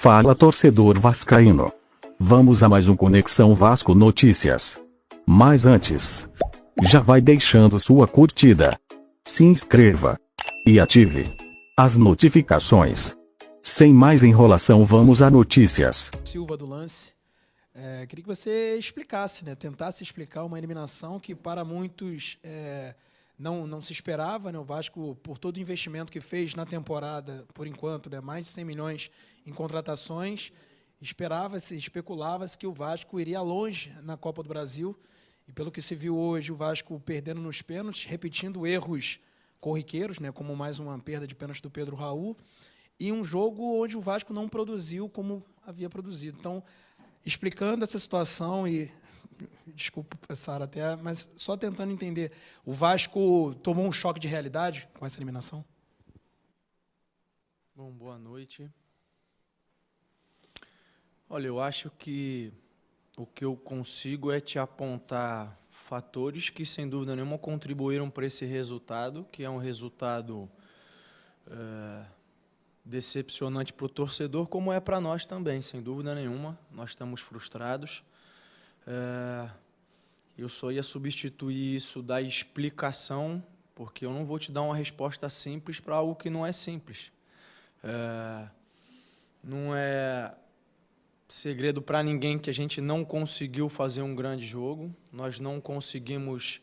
Fala, torcedor vascaíno. Vamos a mais um Conexão Vasco Notícias. Mas antes, já vai deixando sua curtida, se inscreva e ative as notificações. Sem mais enrolação, vamos a notícias. Silva do lance. Queria que você explicasse, tentasse explicar uma eliminação que para muitos não se esperava, O Vasco, por todo o investimento que fez na temporada, por enquanto, mais de 100 milhões em contratações, esperava-se, especulava-se que o Vasco iria longe na Copa do Brasil. E pelo que se viu hoje, o Vasco perdendo nos pênaltis, repetindo erros corriqueiros, como mais uma perda de pênalti do Pedro Raul, e um jogo onde o Vasco não produziu como havia produzido. Então, explicando essa situação e, desculpa, Sara, até, mas só tentando entender, o Vasco tomou um choque de realidade com essa eliminação? Bom, boa noite. Olha, eu acho que o que eu consigo é te apontar fatores que, sem dúvida nenhuma, contribuíram para esse resultado, que é um resultado decepcionante para o torcedor, como é para nós também, sem dúvida nenhuma. Nós estamos frustrados. Eu só ia substituir isso da explicação, porque eu não vou te dar uma resposta simples para algo que não é simples. Não é segredo para ninguém que a gente não conseguiu fazer um grande jogo, nós não conseguimos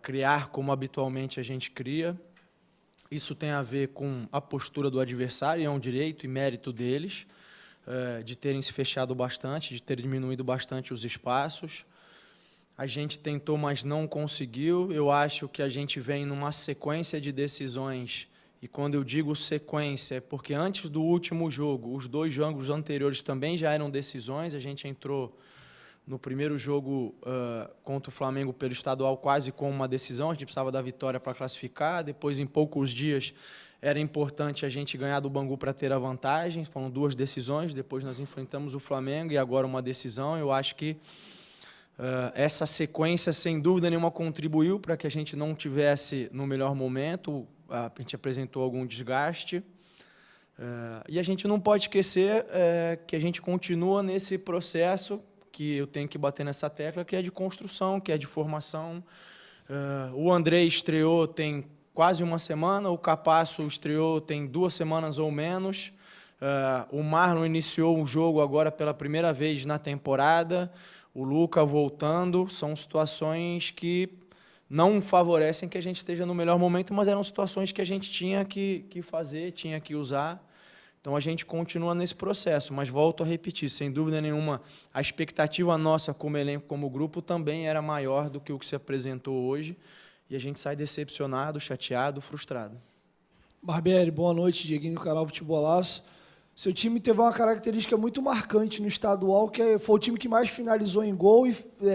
criar como habitualmente a gente cria. Isso tem a ver com a postura do adversário, é um direito e mérito deles, de terem se fechado bastante, de terem diminuído bastante os espaços. A gente tentou, mas não conseguiu. Eu acho que a gente vem numa sequência de decisões. E quando eu digo sequência, é porque antes do último jogo, os dois jogos anteriores também já eram decisões. A gente entrou no primeiro jogo contra o Flamengo pelo estadual quase com uma decisão. A gente precisava da vitória para classificar. Depois, em poucos dias, era importante a gente ganhar do Bangu para ter a vantagem. Foram duas decisões. Depois nós enfrentamos o Flamengo e agora uma decisão. Eu acho que essa sequência, sem dúvida nenhuma, contribuiu para que a gente não tivesse no melhor momento. A gente apresentou algum desgaste. E a gente não pode esquecer que a gente continua nesse processo, que eu tenho que bater nessa tecla, que é de construção, que é de formação. O André estreou tem quase uma semana, o Capasso estreou tem 2 semanas ou menos. O Marlon iniciou o jogo agora pela primeira vez na temporada. O Luca voltando. São situações que não favorecem que a gente esteja no melhor momento, mas eram situações que a gente tinha que fazer, tinha que usar. Então, a gente continua nesse processo, mas volto a repetir, sem dúvida nenhuma, a expectativa nossa como elenco, como grupo, também era maior do que o que se apresentou hoje, e a gente sai decepcionado, chateado, frustrado. Barbieri, boa noite, Dieguinho do canal Futebolaço. Seu time teve uma característica muito marcante no estadual, que foi o time que mais finalizou em gol,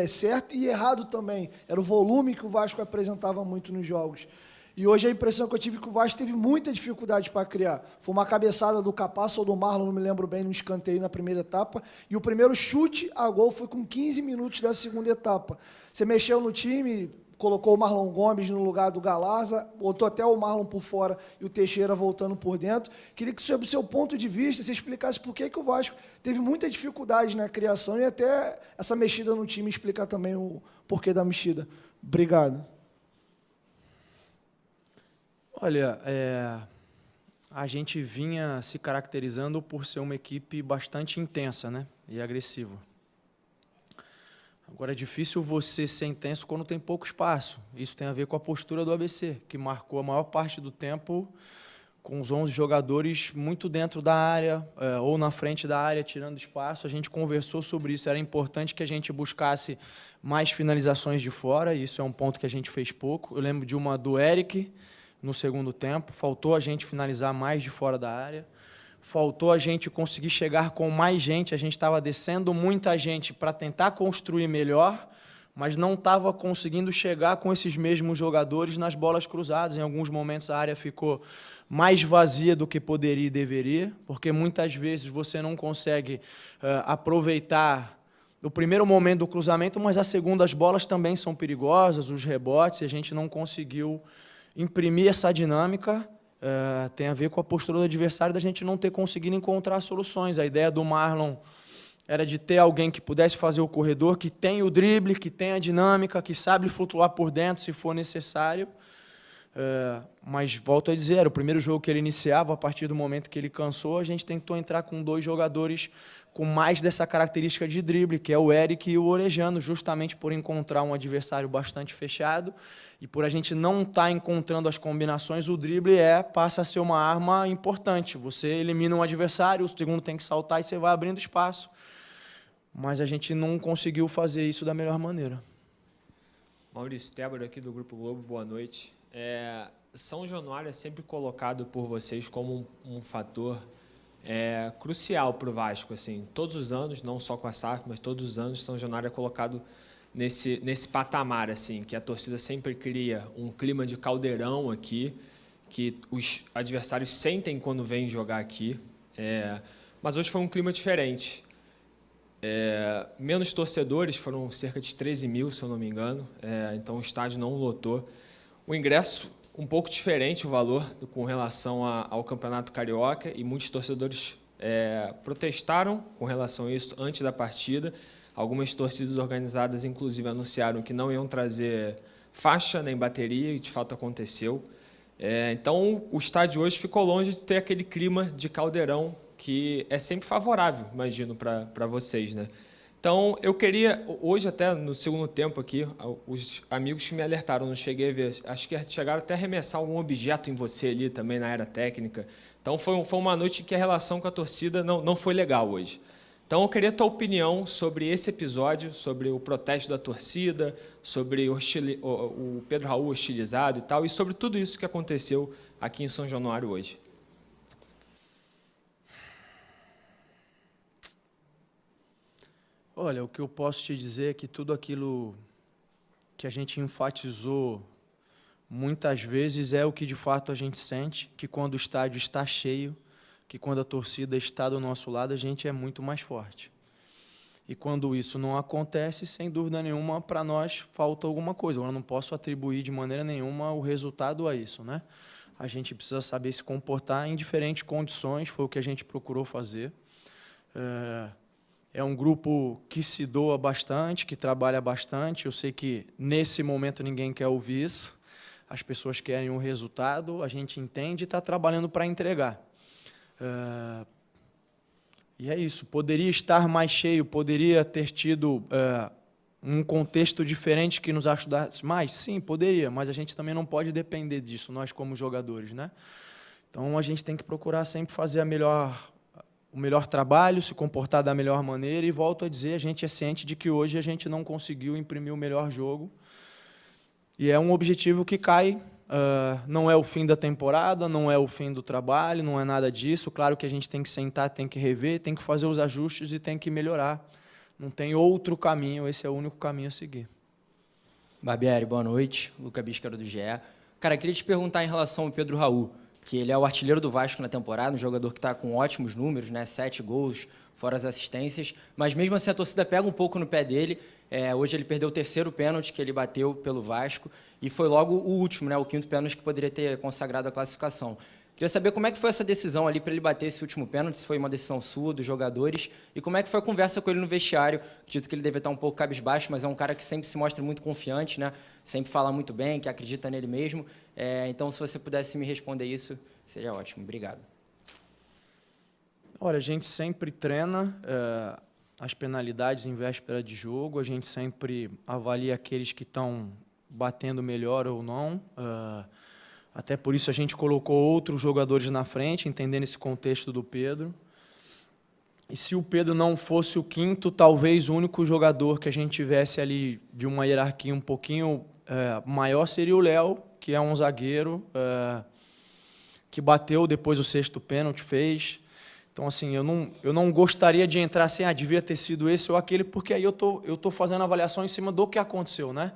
certo e errado também. Era o volume que o Vasco apresentava muito nos jogos. E hoje a impressão que eu tive é que o Vasco teve muita dificuldade para criar. Foi uma cabeçada do Capasso ou do Marlon, não me lembro bem, no escanteio na primeira etapa. E o primeiro chute a gol foi com 15 minutos da segunda etapa. Você mexeu no time, colocou o Marlon Gomes no lugar do Galarza, botou até o Marlon por fora e o Teixeira voltando por dentro. Queria que, sob o seu ponto de vista, você explicasse por que o Vasco teve muita dificuldade na criação e até essa mexida no time explicar também o porquê da mexida. Obrigado. Olha, a gente vinha se caracterizando por ser uma equipe bastante intensa, e agressiva. Agora, é difícil você ser intenso quando tem pouco espaço. Isso tem a ver com a postura do ABC, que marcou a maior parte do tempo com os 11 jogadores muito dentro da área, ou na frente da área, tirando espaço. A gente conversou sobre isso. Era importante que a gente buscasse mais finalizações de fora, e isso é um ponto que a gente fez pouco. Eu lembro de uma do Eric, no segundo tempo. Faltou a gente finalizar mais de fora da área. Faltou a gente conseguir chegar com mais gente. A gente estava descendo muita gente para tentar construir melhor, mas não estava conseguindo chegar com esses mesmos jogadores nas bolas cruzadas. Em alguns momentos a área ficou mais vazia do que poderia e deveria, porque muitas vezes você não consegue aproveitar o primeiro momento do cruzamento, mas as segundas bolas também são perigosas, os rebotes, e a gente não conseguiu imprimir essa dinâmica tem a ver com a postura do adversário da gente não ter conseguido encontrar soluções. A ideia do Marlon era de ter alguém que pudesse fazer o corredor, que tem o drible, que tem a dinâmica, que sabe flutuar por dentro se for necessário. Mas, volto a dizer, era o primeiro jogo que ele iniciava. A partir do momento que ele cansou, a gente tentou entrar com 2 jogadores com mais dessa característica de drible, que é o Eric e o Orejano, justamente por encontrar um adversário bastante fechado e por a gente não estar encontrando as combinações, o drible passa a ser uma arma importante. Você elimina um adversário, o segundo tem que saltar e você vai abrindo espaço. Mas a gente não conseguiu fazer isso da melhor maneira. Maurício Tébora, aqui do Grupo Globo, boa noite. São Januário é sempre colocado por vocês como um fator crucial para o Vasco. Assim, todos os anos, não só com a SAF, mas todos os anos, São Januário é colocado nesse patamar, assim, que a torcida sempre cria um clima de caldeirão aqui, que os adversários sentem quando vêm jogar aqui. Mas hoje foi um clima diferente. Menos torcedores, foram cerca de 13 mil, se eu não me engano, então o estádio não lotou. O ingresso, um pouco diferente o valor com relação ao Campeonato Carioca, e muitos torcedores protestaram com relação a isso antes da partida. Algumas torcidas organizadas, inclusive, anunciaram que não iam trazer faixa nem bateria, e de fato aconteceu. Então o estádio hoje ficou longe de ter aquele clima de caldeirão que é sempre favorável, imagino, para vocês, né? Então, eu queria, hoje até no segundo tempo aqui, os amigos que me alertaram, não cheguei a ver, acho que chegaram até a arremessar algum objeto em você ali também na área técnica. Então, foi uma noite que a relação com a torcida não foi legal hoje. Então, eu queria a tua opinião sobre esse episódio, sobre o protesto da torcida, sobre o Pedro Raul hostilizado e tal, e sobre tudo isso que aconteceu aqui em São Januário hoje. Olha, o que eu posso te dizer é que tudo aquilo que a gente enfatizou muitas vezes é o que de fato a gente sente, que quando o estádio está cheio, que quando a torcida está do nosso lado, a gente é muito mais forte. E quando isso não acontece, sem dúvida nenhuma, para nós falta alguma coisa. Eu não posso atribuir de maneira nenhuma o resultado a isso, né? A gente precisa saber se comportar em diferentes condições, foi o que a gente procurou fazer. É um grupo que se doa bastante, que trabalha bastante. Eu sei que, nesse momento, ninguém quer ouvir isso. As pessoas querem um resultado, a gente entende e está trabalhando para entregar. E é isso. Poderia estar mais cheio, poderia ter tido um contexto diferente que nos ajudasse mais? Sim, poderia, mas a gente também não pode depender disso, nós como jogadores, né? Então, a gente tem que procurar sempre fazer o melhor trabalho, se comportar da melhor maneira, e volto a dizer, a gente é ciente de que hoje a gente não conseguiu imprimir o melhor jogo, e é um objetivo que cai, não é o fim da temporada, não é o fim do trabalho, não é nada disso. Claro que a gente tem que sentar, tem que rever, tem que fazer os ajustes e tem que melhorar. Não tem outro caminho, esse é o único caminho a seguir. Barbieri, boa noite. Luca Biscaro do GE. Cara, queria te perguntar em relação ao Pedro Raul, que ele é o artilheiro do Vasco na temporada, um jogador que está com ótimos números, né? 7 gols, fora as assistências, mas mesmo assim a torcida pega um pouco no pé dele. Hoje ele perdeu o 3º pênalti que ele bateu pelo Vasco, e foi logo o último, né? O 5º pênalti que poderia ter consagrado a classificação. Queria saber como é que foi essa decisão ali para ele bater esse último pênalti, se foi uma decisão sua, dos jogadores, e como é que foi a conversa com ele no vestiário. Acredito que ele deve estar um pouco cabisbaixo, mas é um cara que sempre se mostra muito confiante, né? Sempre fala muito bem, que acredita nele mesmo. Então, se você pudesse me responder isso, seria ótimo. Obrigado. Olha, a gente sempre treina as penalidades em véspera de jogo, a gente sempre avalia aqueles que estão batendo melhor ou não. Até por isso a gente colocou outros jogadores na frente, entendendo esse contexto do Pedro. E se o Pedro não fosse o 5º, talvez o único jogador que a gente tivesse ali de uma hierarquia um pouquinho maior seria o Léo, que é um zagueiro que bateu depois o 6º pênalti, fez. Então, assim, eu não gostaria de entrar assim, devia ter sido esse ou aquele, porque aí eu tô fazendo avaliação em cima do que aconteceu, né?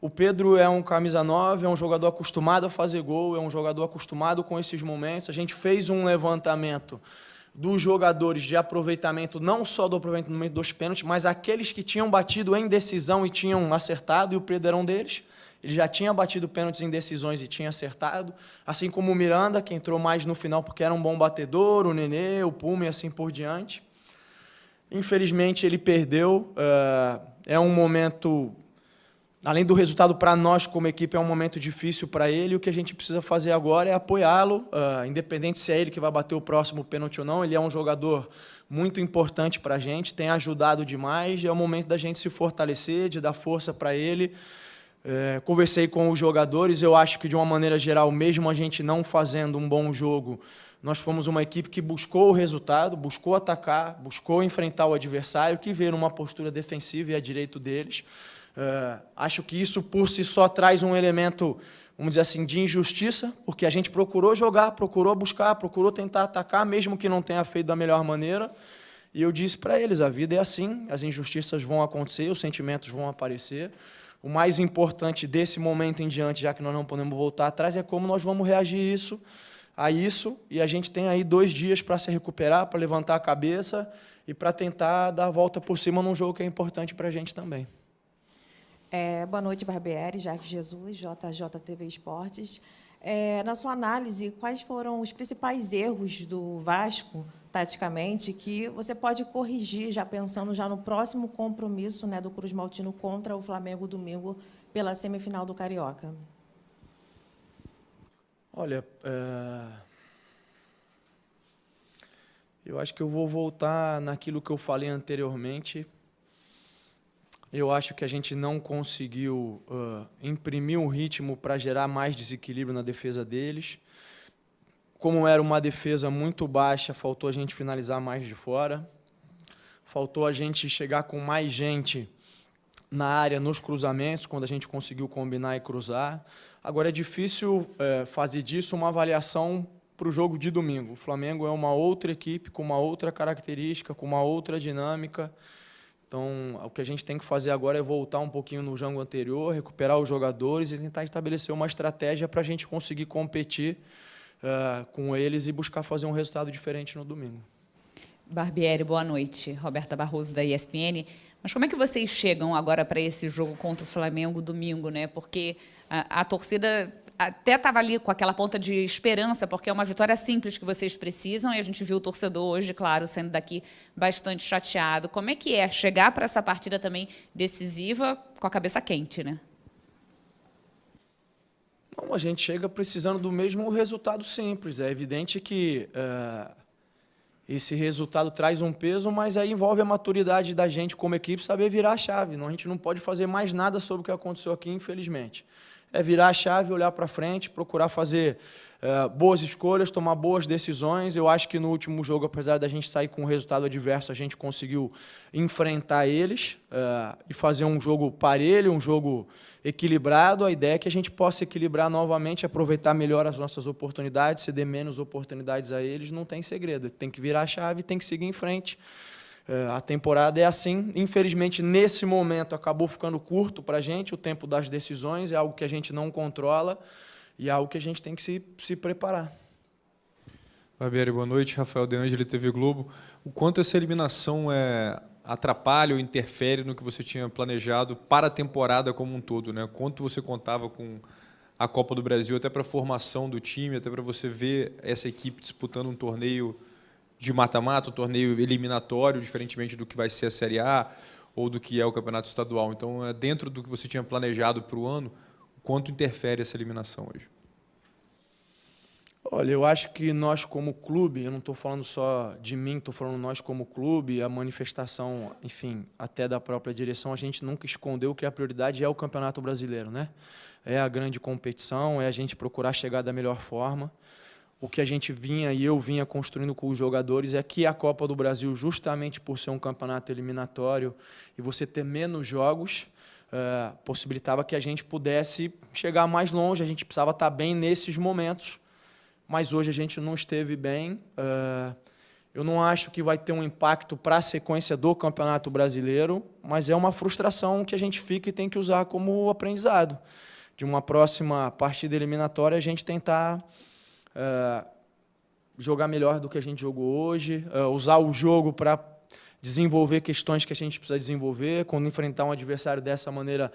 O Pedro é um camisa 9, é um jogador acostumado a fazer gol, é um jogador acostumado com esses momentos. A gente fez um levantamento dos jogadores de aproveitamento, não só do aproveitamento dos pênaltis, mas aqueles que tinham batido em decisão e tinham acertado, e o Pedro era um deles. ele já tinha batido pênaltis em decisões e tinha acertado, assim como o Miranda, que entrou mais no final porque era um bom batedor, o Nenê, o Puma e assim por diante. Infelizmente, ele perdeu. É um momento, além do resultado para nós como equipe, é um momento difícil para ele. O que a gente precisa fazer agora é apoiá-lo, independente se é ele que vai bater o próximo pênalti ou não. Ele é um jogador muito importante para a gente, tem ajudado demais. É o momento da gente se fortalecer, de dar força para ele. Conversei com os jogadores, eu acho que, de uma maneira geral, mesmo a gente não fazendo um bom jogo, nós fomos uma equipe que buscou o resultado, buscou atacar, buscou enfrentar o adversário, que veio numa postura defensiva e é direito deles. Acho que isso, por si só, traz um elemento, vamos dizer assim, de injustiça, porque a gente procurou jogar, procurou buscar, procurou tentar atacar, mesmo que não tenha feito da melhor maneira. E eu disse para eles, a vida é assim, as injustiças vão acontecer, os sentimentos vão aparecer. O mais importante desse momento em diante, já que nós não podemos voltar atrás, é como nós vamos reagir a isso, e a gente tem aí 2 dias para se recuperar, para levantar a cabeça e para tentar dar a volta por cima num jogo que é importante para a gente também. Boa noite, Barbieri, Jaque Jesus, JJTV Esportes. Na sua análise, quais foram os principais erros do Vasco, taticamente, que você pode corrigir, já pensando já no próximo compromisso, né, do Cruz Maltino contra o Flamengo domingo pela semifinal do Carioca? Olha, eu acho que eu vou voltar naquilo que eu falei anteriormente. Eu acho que a gente não conseguiu imprimir um ritmo para gerar mais desequilíbrio na defesa deles. Como era uma defesa muito baixa, faltou a gente finalizar mais de fora. Faltou a gente chegar com mais gente na área, nos cruzamentos, quando a gente conseguiu combinar e cruzar. Agora, é difícil fazer disso uma avaliação para o jogo de domingo. O Flamengo é uma outra equipe, com uma outra característica, com uma outra dinâmica. Então, o que a gente tem que fazer agora é voltar um pouquinho no jogo anterior, recuperar os jogadores e tentar estabelecer uma estratégia para a gente conseguir competir com eles e buscar fazer um resultado diferente no domingo. Barbieri, boa noite. Roberta Barroso, da ESPN. Mas como é que vocês chegam agora para esse jogo contra o Flamengo domingo, né? Porque a torcida até estava ali com aquela ponta de esperança, porque é uma vitória simples que vocês precisam, e a gente viu o torcedor hoje, claro, saindo daqui bastante chateado. Como é que é chegar para essa partida também decisiva com a cabeça quente, né? Não, a gente chega precisando do mesmo resultado simples. É evidente que esse resultado traz um peso, mas aí envolve a maturidade da gente como equipe saber virar a chave. Não, a gente não pode fazer mais nada sobre o que aconteceu aqui, infelizmente. É virar a chave, olhar para frente, procurar fazer boas escolhas, tomar boas decisões. Eu acho que no último jogo, apesar da gente sair com um resultado adverso, a gente conseguiu enfrentar eles e fazer um jogo parelho, um jogo equilibrado. A ideia é que a gente possa equilibrar novamente, aproveitar melhor as nossas oportunidades, ceder menos oportunidades a eles. Não tem segredo, tem que virar a chave, tem que seguir em frente. A temporada é assim. Infelizmente, nesse momento, acabou ficando curto para a gente. O tempo das decisões é algo que a gente não controla e é algo que a gente tem que se preparar. Barbieri, boa noite. Rafael De Angeli, TV Globo. O quanto essa eliminação atrapalha ou interfere no que você tinha planejado para a temporada como um todo, né? Quanto você contava com a Copa do Brasil, até para a formação do time, até para você ver essa equipe disputando um torneio de mata-mata, um torneio eliminatório, diferentemente do que vai ser a Série A ou do que é o Campeonato Estadual. Então, dentro do que você tinha planejado para o ano, quanto interfere essa eliminação hoje? Olha, eu acho que nós como clube, eu não estou falando só de mim, estou falando nós como clube, a manifestação, enfim, até da própria direção, a gente nunca escondeu que a prioridade é o Campeonato Brasileiro, né? É a grande competição, é a gente procurar chegar da melhor forma. O que a gente vinha e eu vinha construindo com os jogadores é que a Copa do Brasil, justamente por ser um campeonato eliminatório e você ter menos jogos, possibilitava que a gente pudesse chegar mais longe, a gente precisava estar bem nesses momentos, mas hoje a gente não esteve bem. Eu não acho que vai ter um impacto para a sequência do Campeonato Brasileiro, mas é uma frustração que a gente fica e tem que usar como aprendizado. De uma próxima partida eliminatória, a gente tentar jogar melhor do que a gente jogou hoje, usar o jogo para, desenvolver questões que a gente precisa desenvolver, quando enfrentar um adversário dessa maneira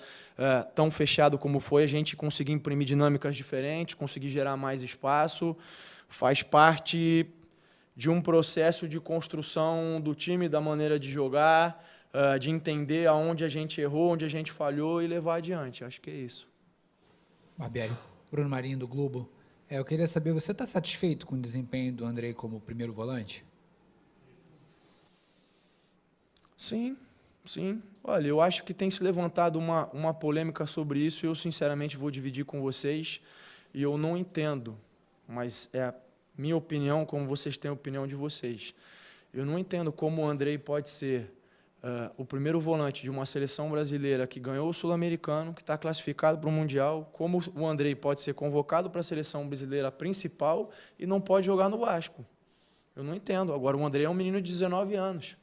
tão fechado como foi, a gente conseguir imprimir dinâmicas diferentes, conseguir gerar mais espaço, faz parte de um processo de construção do time, da maneira de jogar, de entender aonde a gente errou, onde a gente falhou e levar adiante. Acho que é isso. Barbieri, Bruno Marinho, do Globo. Eu queria saber, você está satisfeito com o desempenho do Andrei como primeiro volante? Sim, sim. Olha, eu acho que tem se levantado uma polêmica sobre isso e eu, sinceramente, vou dividir com vocês e eu não entendo, mas é a minha opinião, como vocês têm a opinião de vocês. Eu não entendo como o Andrei pode ser o primeiro volante de uma seleção brasileira que ganhou o Sul-Americano, que está classificado para o Mundial, como o Andrei pode ser convocado para a seleção brasileira principal e não pode jogar no Vasco. Eu não entendo. Agora, o Andrei é um menino de 19 anos.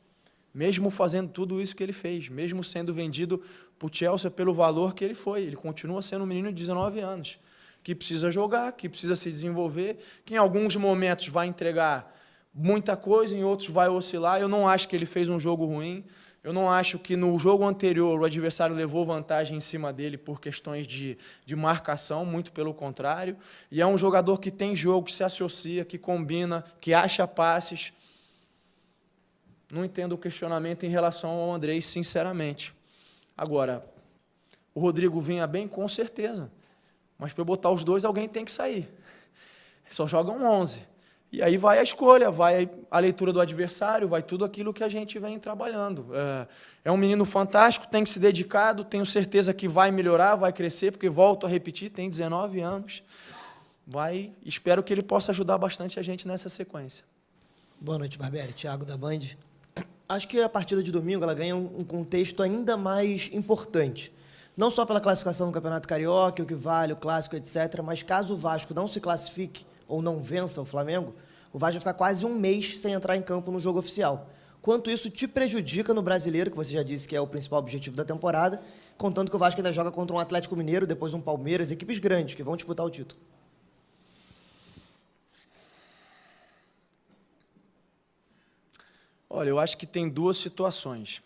Mesmo fazendo tudo isso que ele fez, mesmo sendo vendido para o Chelsea pelo valor que ele foi, ele continua sendo um menino de 19 anos, que precisa jogar, que precisa se desenvolver, que em alguns momentos vai entregar muita coisa, em outros vai oscilar. Eu não acho que ele fez um jogo ruim, eu não acho que no jogo anterior o adversário levou vantagem em cima dele por questões de marcação, muito pelo contrário, e é um jogador que tem jogo, que se associa, que combina, que acha passes. Não entendo o questionamento em relação ao Andrei, sinceramente. Agora, o Rodrigo vinha bem, com certeza. Mas para botar os dois, alguém tem que sair. Só jogam 11. E aí vai a escolha, vai a leitura do adversário, vai tudo aquilo que a gente vem trabalhando. É um menino fantástico, tem que se dedicado, tenho certeza que vai melhorar, vai crescer, porque, volto a repetir, tem 19 anos. Espero que ele possa ajudar bastante a gente nessa sequência. Boa noite, Barbieri. Thiago, da Band. Acho que a partida de domingo ela ganha um contexto ainda mais importante. Não só pela classificação no Campeonato Carioca, o que vale, o Clássico, etc., mas caso o Vasco não se classifique ou não vença o Flamengo, o Vasco vai ficar quase um mês sem entrar em campo no jogo oficial. Quanto isso te prejudica no Brasileiro, que você já disse que é o principal objetivo da temporada, contando que o Vasco ainda joga contra um Atlético Mineiro, depois um Palmeiras, equipes grandes que vão disputar o título. Olha, eu acho que tem duas situações.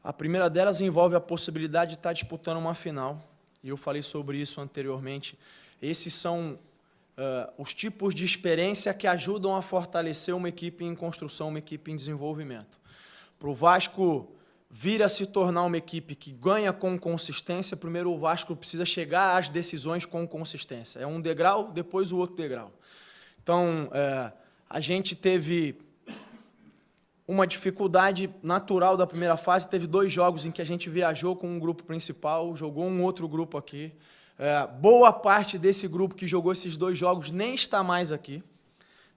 A primeira delas envolve a possibilidade de estar disputando uma final, e eu falei sobre isso anteriormente. Esses são os tipos de experiência que ajudam a fortalecer uma equipe em construção, uma equipe em desenvolvimento. Para o Vasco vir a se tornar uma equipe que ganha com consistência, primeiro o Vasco precisa chegar às decisões com consistência. É um degrau, depois o outro degrau. Então, a gente teve uma dificuldade natural da primeira fase, teve 2 jogos em que a gente viajou com um grupo principal, jogou um outro grupo aqui. Boa parte desse grupo que jogou esses 2 jogos nem está mais aqui.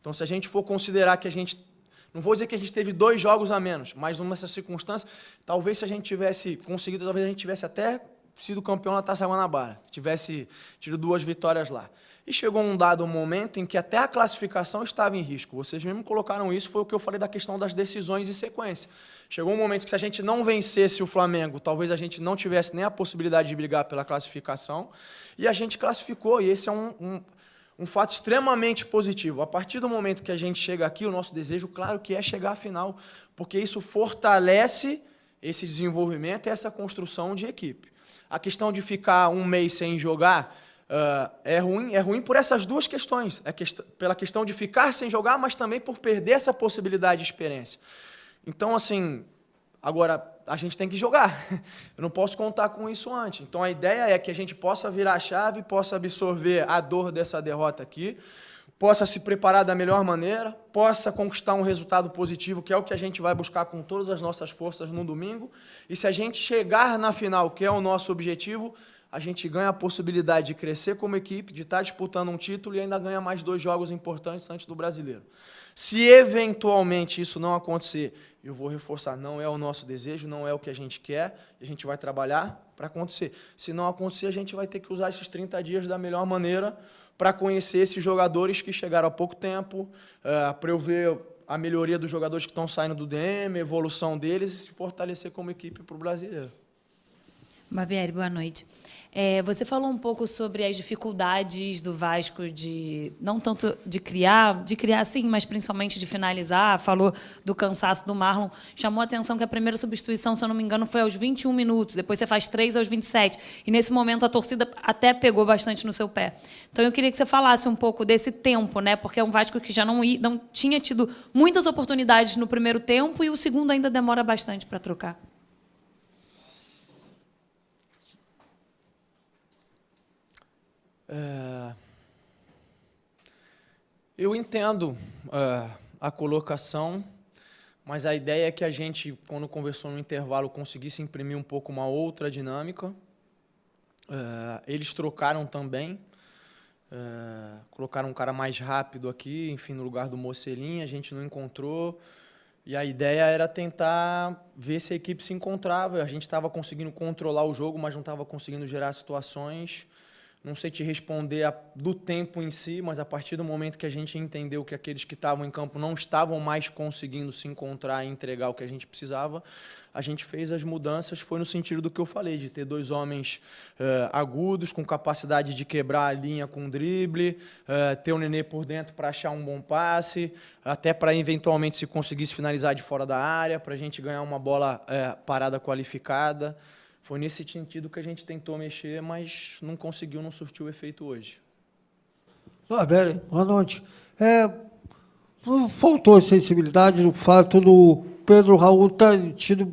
Então, se a gente for considerar que a gente... Não vou dizer que a gente teve 2 jogos a menos, mas nessa circunstância, talvez se a gente tivesse conseguido, talvez a gente tivesse até sido campeão na Taça Guanabara, tivesse tido 2 vitórias lá. E chegou um dado momento em que até a classificação estava em risco. Vocês mesmo colocaram isso, foi o que eu falei da questão das decisões e sequência. Chegou um momento que se a gente não vencesse o Flamengo, talvez a gente não tivesse nem a possibilidade de brigar pela classificação, e a gente classificou, e esse é um fato extremamente positivo. A partir do momento que a gente chega aqui, o nosso desejo, claro que é chegar à final, porque isso fortalece esse desenvolvimento e essa construção de equipe. A questão de ficar um mês sem jogar é ruim por essas 2 questões. Pela questão de ficar sem jogar, mas também por perder essa possibilidade de experiência. Então, assim, agora a gente tem que jogar. Eu não posso contar com isso antes. Então, a ideia é que a gente possa virar a chave, possa absorver a dor dessa derrota aqui, possa se preparar da melhor maneira, possa conquistar um resultado positivo, que é o que a gente vai buscar com todas as nossas forças no domingo. E se a gente chegar na final, que é o nosso objetivo, a gente ganha a possibilidade de crescer como equipe, de estar disputando um título e ainda ganha mais 2 jogos importantes antes do Brasileiro. Se eventualmente isso não acontecer, eu vou reforçar, não é o nosso desejo, não é o que a gente quer, a gente vai trabalhar para acontecer. Se não acontecer, a gente vai ter que usar esses 30 dias da melhor maneira para conhecer esses jogadores que chegaram há pouco tempo, para eu ver a melhoria dos jogadores que estão saindo do DM, a evolução deles e se fortalecer como equipe para o Brasileiro. Barbieri, boa noite. Você falou um pouco sobre as dificuldades do Vasco de não tanto de criar sim, mas principalmente de finalizar. Falou do cansaço do Marlon. Chamou a atenção que a primeira substituição, se eu não me engano, foi aos 21 minutos. Depois você faz 3 aos 27. E nesse momento a torcida até pegou bastante no seu pé. Então eu queria que você falasse um pouco desse tempo, né? Porque é um Vasco que já não tinha tido muitas oportunidades no primeiro tempo e o segundo ainda demora bastante para trocar. Eu entendo a colocação, mas a ideia é que a gente, quando conversou no intervalo, conseguisse imprimir um pouco uma outra dinâmica. Eles trocaram também, colocaram um cara mais rápido aqui, enfim, no lugar do Mocelin, a gente não encontrou. E a ideia era tentar ver se a equipe se encontrava. A gente estava conseguindo controlar o jogo, mas não estava conseguindo gerar situações. Não sei te responder do tempo em si, mas a partir do momento que a gente entendeu que aqueles que estavam em campo não estavam mais conseguindo se encontrar e entregar o que a gente precisava, a gente fez as mudanças, foi no sentido do que eu falei, de ter 2 homens agudos, com capacidade de quebrar a linha com drible, ter o Nenê por dentro para achar um bom passe, até para eventualmente se conseguisse finalizar de fora da área, para a gente ganhar uma bola parada qualificada. Foi nesse sentido que a gente tentou mexer, mas não conseguiu, não surtiu efeito hoje. Barbieri, boa noite. Faltou sensibilidade no fato do Pedro Raul ter tido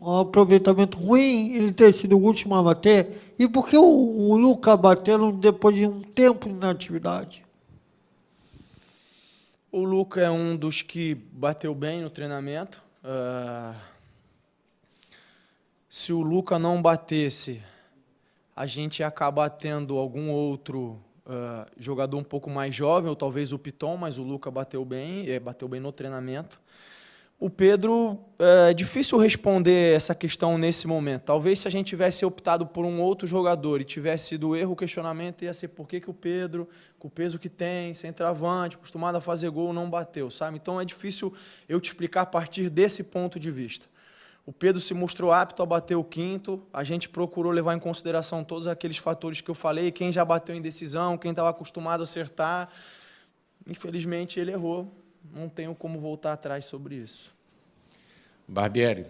um aproveitamento ruim, ele ter sido o último a bater, e por que o Luca bateu depois de um tempo na atividade? O Luca é um dos que bateu bem no treinamento. Se o Luca não batesse, a gente ia acabar tendo algum outro jogador um pouco mais jovem, ou talvez o Piton, mas o Luca bateu bem no treinamento. O Pedro, é difícil responder essa questão nesse momento. Talvez se a gente tivesse optado por um outro jogador e tivesse sido erro, o questionamento ia ser por que o Pedro, com o peso que tem, centroavante, acostumado a fazer gol, não bateu, sabe? Então é difícil eu te explicar a partir desse ponto de vista. O Pedro se mostrou apto a bater o quinto, a gente procurou levar em consideração todos aqueles fatores que eu falei, quem já bateu em decisão, quem estava acostumado a acertar. Infelizmente, ele errou, não tenho como voltar atrás sobre isso. Barbieri,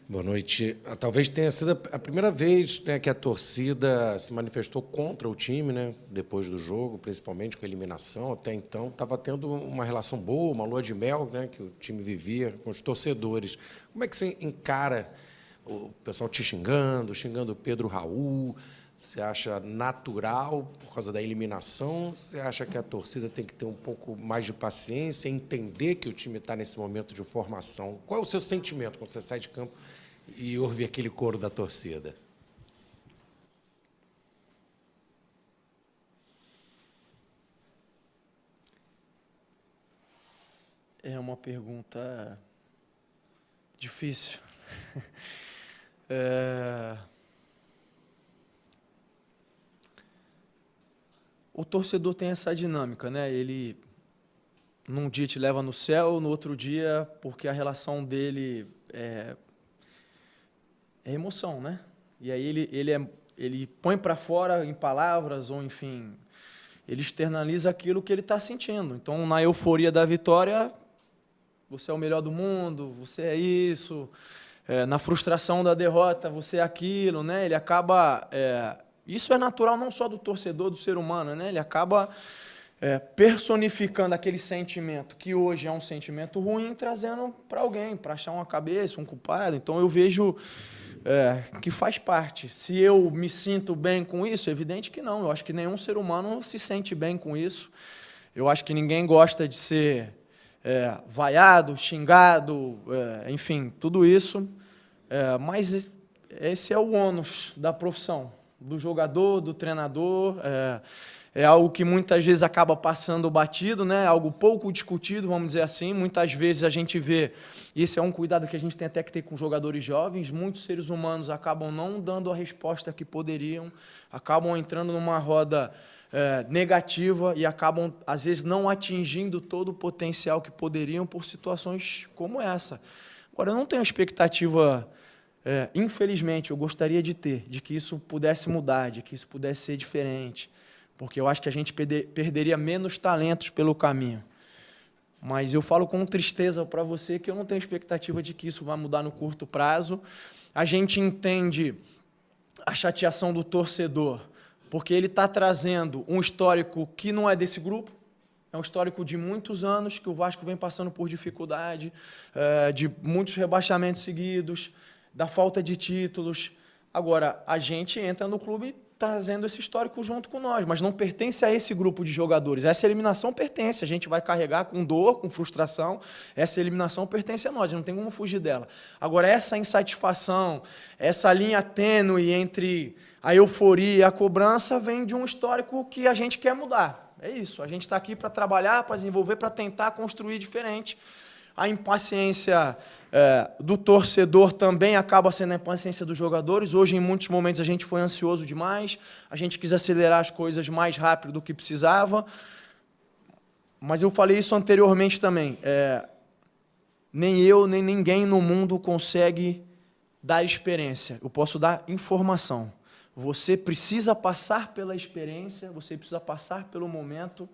boa noite. Talvez tenha sido a primeira vez, né, que a torcida se manifestou contra o time, né, depois do jogo, principalmente com a eliminação. Até então, estava tendo uma relação boa, uma lua de mel, né, que o time vivia com os torcedores. Como é que você encara o pessoal te xingando o Pedro Raul? Você acha natural por causa da eliminação? Você acha que a torcida tem que ter um pouco mais de paciência, entender que o time está nesse momento de formação? Qual é o seu sentimento quando você sai de campo e ouve aquele coro da torcida? É uma pergunta difícil. O torcedor tem essa dinâmica, né? Ele, num dia, te leva no céu, no outro dia, porque a relação dele é emoção, né? E aí ele põe para fora em palavras, ou enfim, ele externaliza aquilo que ele está sentindo. Então, na euforia da vitória, você é o melhor do mundo, você é isso. Na frustração da derrota, você é aquilo, né? Ele acaba... Isso é natural não só do torcedor, do ser humano, né? Ele acaba personificando aquele sentimento que hoje é um sentimento ruim, trazendo para alguém, para achar uma cabeça, um culpado. Então, eu vejo que faz parte. Se eu me sinto bem com isso, é evidente que não. Eu acho que nenhum ser humano se sente bem com isso. Eu acho que ninguém gosta de ser vaiado, xingado, enfim, tudo isso. Mas esse é o ônus da profissão, do jogador, do treinador. É algo que muitas vezes acaba passando batido, né? Algo pouco discutido, vamos dizer assim. Muitas vezes a gente vê, e esse é um cuidado que a gente tem até que ter com jogadores jovens, muitos seres humanos acabam não dando a resposta que poderiam, acabam entrando numa roda negativa e acabam, às vezes, não atingindo todo o potencial que poderiam por situações como essa. Agora, eu não tenho expectativa Infelizmente, eu gostaria de que isso pudesse mudar, de que isso pudesse ser diferente, porque eu acho que a gente perderia menos talentos pelo caminho. Mas eu falo com tristeza para você que eu não tenho expectativa de que isso vai mudar no curto prazo. A gente entende a chateação do torcedor, porque ele está trazendo um histórico que não é desse grupo, é um histórico de muitos anos que o Vasco vem passando por dificuldade, de muitos rebaixamentos seguidos, da falta de títulos. Agora, a gente entra no clube trazendo esse histórico junto com nós, mas não pertence a esse grupo de jogadores. Essa eliminação pertence, a gente vai carregar com dor, com frustração, essa eliminação pertence a nós, não tem como fugir dela. Agora, essa insatisfação, essa linha tênue entre a euforia e a cobrança vem de um histórico que a gente quer mudar. É isso, a gente está aqui para trabalhar, para desenvolver, para tentar construir diferente. A impaciência do torcedor também acaba sendo a impaciência dos jogadores. Hoje, em muitos momentos, a gente foi ansioso demais, a gente quis acelerar as coisas mais rápido do que precisava. Mas eu falei isso anteriormente também. Nem eu, nem ninguém no mundo consegue dar experiência. Eu posso dar informação. Você precisa passar pela experiência, você precisa passar pelo momento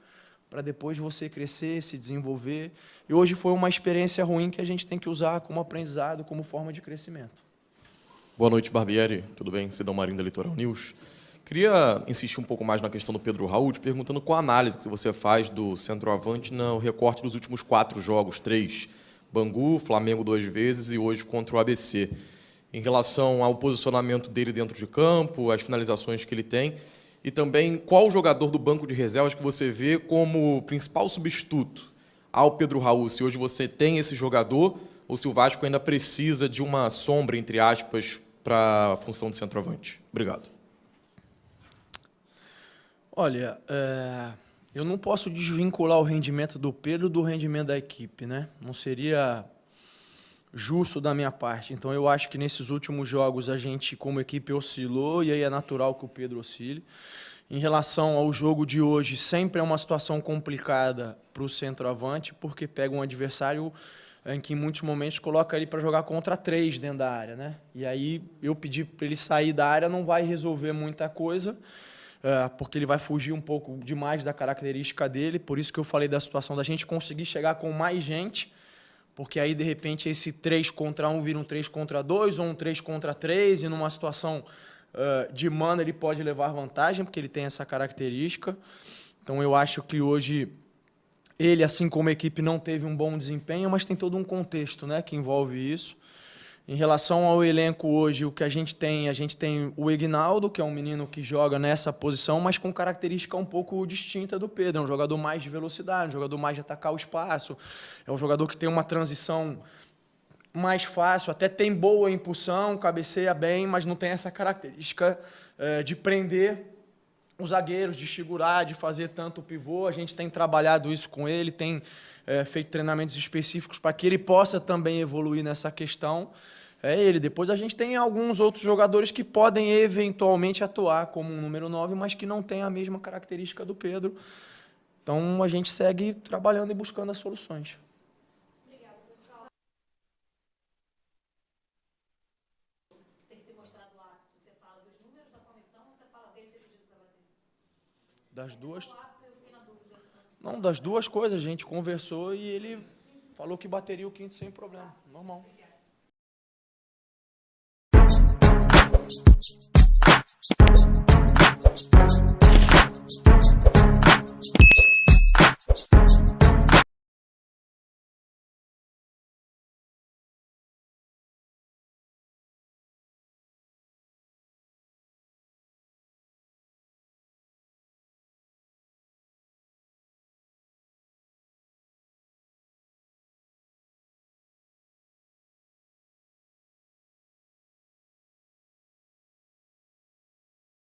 para depois você crescer, se desenvolver. E hoje foi uma experiência ruim que a gente tem que usar como aprendizado, como forma de crescimento. Boa noite, Barbieri. Tudo bem? Cidão Marinho da Litoral News. Queria insistir um pouco mais na questão do Pedro Raul, te perguntando qual a análise que você faz do centroavante no recorte dos últimos 4 jogos, 3. Bangu, Flamengo 2 vezes e hoje contra o ABC. Em relação ao posicionamento dele dentro de campo, as finalizações que ele tem, e também qual jogador do banco de reservas que você vê como principal substituto ao Pedro Raul, se hoje você tem esse jogador ou se o Vasco ainda precisa de uma sombra, entre aspas, para a função de centroavante. Obrigado. Olha, eu não posso desvincular o rendimento do Pedro do rendimento da equipe, né? Não seria justo da minha parte. Então, eu acho que nesses últimos jogos a gente, como equipe, oscilou e aí é natural que o Pedro oscile. Em relação ao jogo de hoje, sempre é uma situação complicada para o centroavante, porque pega um adversário em que, em muitos momentos, coloca ele para jogar contra 3 dentro da área, né? E aí, eu pedir para ele sair da área não vai resolver muita coisa, porque ele vai fugir um pouco demais da característica dele. Por isso que eu falei da situação da gente conseguir chegar com mais gente, porque aí, de repente, esse 3 contra 1 vira um 3 contra 2 ou um 3 contra 3, e numa situação de mana ele pode levar vantagem, porque ele tem essa característica. Então, eu acho que hoje ele, assim como a equipe, não teve um bom desempenho, mas tem todo um contexto, né, que envolve isso. Em relação ao elenco hoje, o que a gente tem o Ignaldo, que é um menino que joga nessa posição, mas com característica um pouco distinta do Pedro. É um jogador mais de velocidade, um jogador mais de atacar o espaço, é um jogador que tem uma transição mais fácil, até tem boa impulsão, cabeceia bem, mas não tem essa característica de prender os zagueiros, de segurar, de fazer tanto o pivô. A gente tem trabalhado isso com ele, tem feito treinamentos específicos para que ele possa também evoluir nessa questão. Depois a gente tem alguns outros jogadores que podem eventualmente atuar como um número 9, mas que não tem a mesma característica do Pedro. Então a gente segue trabalhando e buscando as soluções. Obrigada, pessoal. Tem que ser mostrado o ato. Você fala dos números da comissão ou você fala dele ter pedido para bater? Das duas. Não, das duas coisas. A gente conversou e ele falou que bateria o quinto sem problema. Normal.